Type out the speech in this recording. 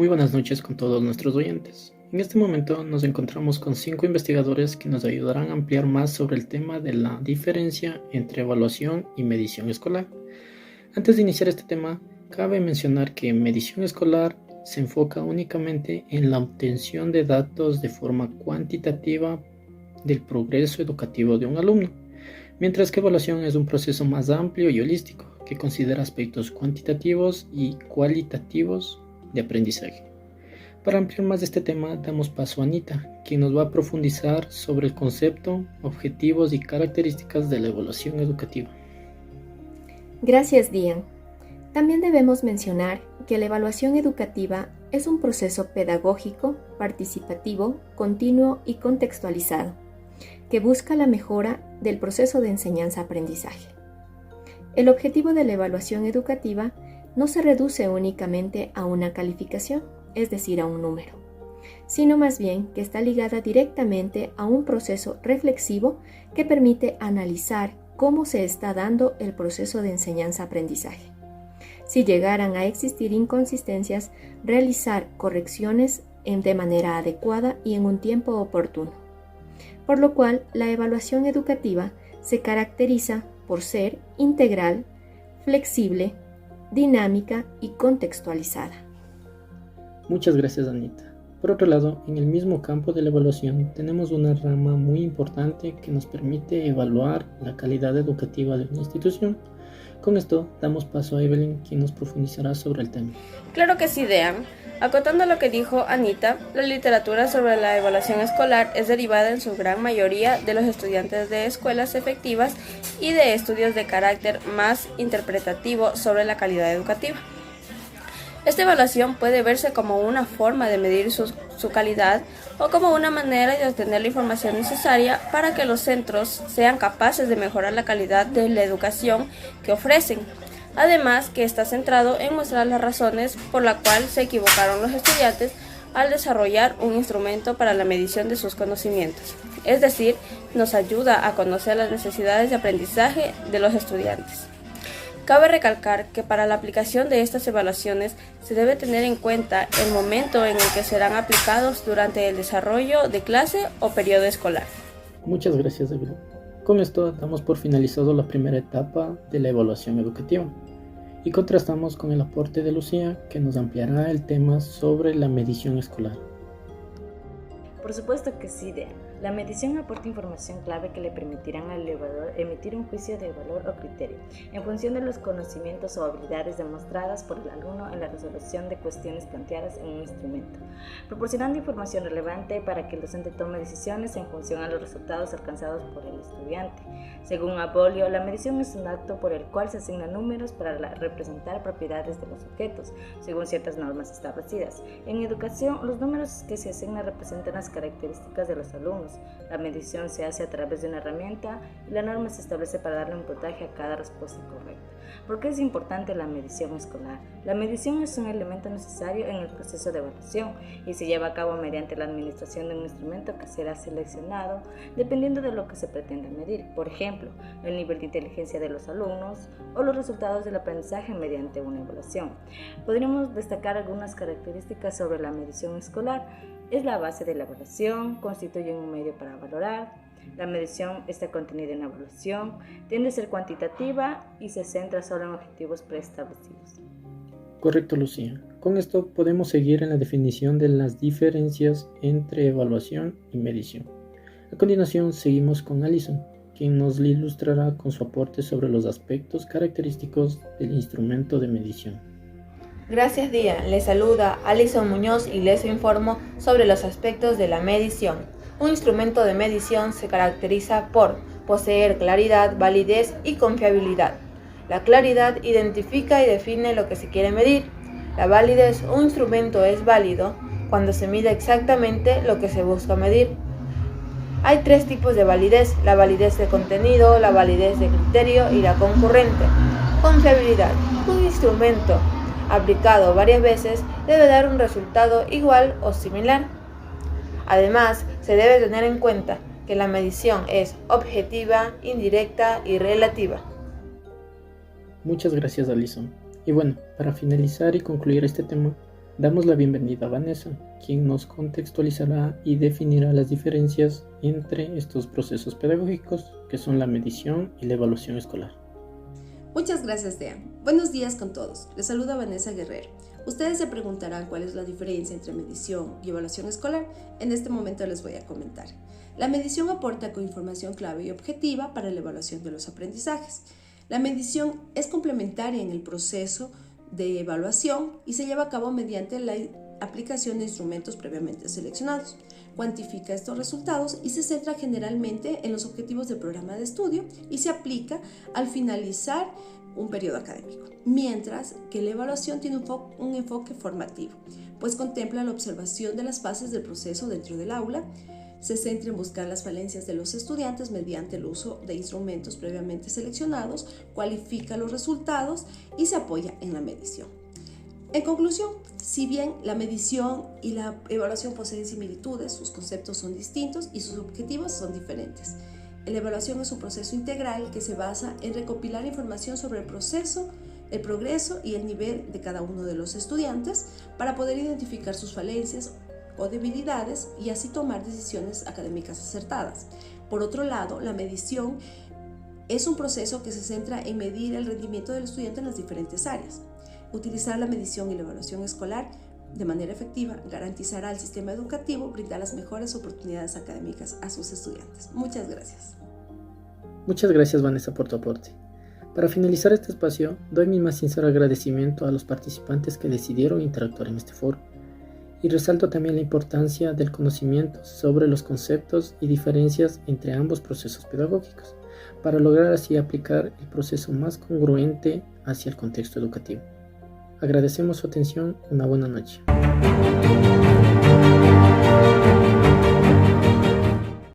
Muy buenas noches con todos nuestros oyentes. En este momento nos encontramos con 5 investigadores que nos ayudarán a ampliar más sobre el tema de la diferencia entre evaluación y medición escolar. Antes de iniciar este tema, cabe mencionar que medición escolar se enfoca únicamente en la obtención de datos de forma cuantitativa del progreso educativo de un alumno, mientras que evaluación es un proceso más amplio y holístico que considera aspectos cuantitativos y cualitativos de aprendizaje. Para ampliar más de este tema, damos paso a Anita, quien nos va a profundizar sobre el concepto, objetivos y características de la evaluación educativa. Gracias, Dian. También debemos mencionar que la evaluación educativa es un proceso pedagógico, participativo, continuo y contextualizado, que busca la mejora del proceso de enseñanza-aprendizaje. El objetivo de la evaluación educativa no se reduce únicamente a una calificación, es decir, a un número, sino más bien que está ligada directamente a un proceso reflexivo que permite analizar cómo se está dando el proceso de enseñanza-aprendizaje. Si llegaran a existir inconsistencias, realizar correcciones de manera adecuada y en un tiempo oportuno. Por lo cual, la evaluación educativa se caracteriza por ser integral, flexible, dinámica y contextualizada. Muchas gracias, Anita. Por otro lado, en el mismo campo de la evaluación tenemos una rama muy importante que nos permite evaluar la calidad educativa de una institución. Con esto damos paso a Evelyn, quien nos profundizará sobre el tema. Claro que sí, Dean. Acotando lo que dijo Anita, la literatura sobre la evaluación escolar es derivada en su gran mayoría de los estudiantes de escuelas efectivas y de estudios de carácter más interpretativo sobre la calidad educativa. Esta evaluación puede verse como una forma de medir su calidad o como una manera de obtener la información necesaria para que los centros sean capaces de mejorar la calidad de la educación que ofrecen. Además, que está centrado en mostrar las razones por las cuales se equivocaron los estudiantes al desarrollar un instrumento para la medición de sus conocimientos. Es decir, nos ayuda a conocer las necesidades de aprendizaje de los estudiantes. Cabe recalcar que para la aplicación de estas evaluaciones se debe tener en cuenta el momento en el que serán aplicados durante el desarrollo de clase o periodo escolar. Muchas gracias, Evelyn. Con esto damos por finalizado la primera etapa de la evaluación educativa y contrastamos con el aporte de Lucía, que nos ampliará el tema sobre la medición escolar. Por supuesto que sí, Dean. La medición aporta información clave que le permitirán al evaluador emitir un juicio de valor o criterio en función de los conocimientos o habilidades demostradas por el alumno en la resolución de cuestiones planteadas en un instrumento, proporcionando información relevante para que el docente tome decisiones en función a los resultados alcanzados por el estudiante. Según Abolio, la medición es un acto por el cual se asignan números para representar propiedades de los objetos, según ciertas normas establecidas. En educación, los números que se asignan representan las características de los alumnos. La medición se hace a través de una herramienta y la norma se establece para darle un puntaje a cada respuesta correcta. ¿Por qué es importante la medición escolar? La medición es un elemento necesario en el proceso de evaluación y se lleva a cabo mediante la administración de un instrumento que será seleccionado dependiendo de lo que se pretenda medir. Por ejemplo, el nivel de inteligencia de los alumnos o los resultados del aprendizaje mediante una evaluación. Podríamos destacar algunas características sobre la medición escolar. Es la base de la evaluación, constituye un medio para valorar. La medición está contenida en la evaluación, tiende a ser cuantitativa y se centra solo en objetivos preestablecidos. Correcto, Lucía. Con esto podemos seguir en la definición de las diferencias entre evaluación y medición. A continuación seguimos con Alison, quien nos ilustrará con su aporte sobre los aspectos característicos del instrumento de medición. Gracias, Día. Les saluda Alison Muñoz y les informo sobre los aspectos de la medición. Un instrumento de medición se caracteriza por poseer claridad, validez y confiabilidad. La claridad identifica y define lo que se quiere medir. La validez, un instrumento es válido cuando se mide exactamente lo que se busca medir. Hay 3 tipos de validez: la validez de contenido, la validez de criterio y la concurrente. Confiabilidad, un instrumento aplicado varias veces debe dar un resultado igual o similar. Además, se debe tener en cuenta que la medición es objetiva, indirecta y relativa. Muchas gracias, Alison. Y bueno, para finalizar y concluir este tema, Damos la bienvenida a Vanessa, quien nos contextualizará y definirá las diferencias entre estos procesos pedagógicos, que son la medición y la evaluación escolar. Muchas gracias, Dea. Buenos días con todos. Les saluda Vanessa Guerrero. Ustedes se preguntarán cuál es la diferencia entre medición y evaluación escolar. En este momento les voy a comentar. La medición aporta con información clave y objetiva para la evaluación de los aprendizajes. La medición es complementaria en el proceso de evaluación y se lleva a cabo mediante la aplicación de instrumentos previamente seleccionados. Cuantifica estos resultados y se centra generalmente en los objetivos del programa de estudio y se aplica al finalizar un periodo académico, mientras que la evaluación tiene un enfoque formativo, pues contempla la observación de las fases del proceso dentro del aula, se centra en buscar las falencias de los estudiantes mediante el uso de instrumentos previamente seleccionados, cualifica los resultados y se apoya en la medición. En conclusión, si bien la medición y la evaluación poseen similitudes, sus conceptos son distintos y sus objetivos son diferentes. La evaluación es un proceso integral que se basa en recopilar información sobre el proceso, el progreso y el nivel de cada uno de los estudiantes para poder identificar sus falencias o debilidades y así tomar decisiones académicas acertadas. Por otro lado, la medición es un proceso que se centra en medir el rendimiento del estudiante en las diferentes áreas. Utilizar la medición y la evaluación escolar de manera efectiva garantizará al sistema educativo brindar las mejores oportunidades académicas a sus estudiantes. Muchas gracias. Muchas gracias, Vanessa, por tu aporte. Para finalizar este espacio, doy mi más sincero agradecimiento a los participantes que decidieron interactuar en este foro. Y resalto también la importancia del conocimiento sobre los conceptos y diferencias entre ambos procesos pedagógicos, para lograr así aplicar el proceso más congruente hacia el contexto educativo. Agradecemos su atención. Una buena noche.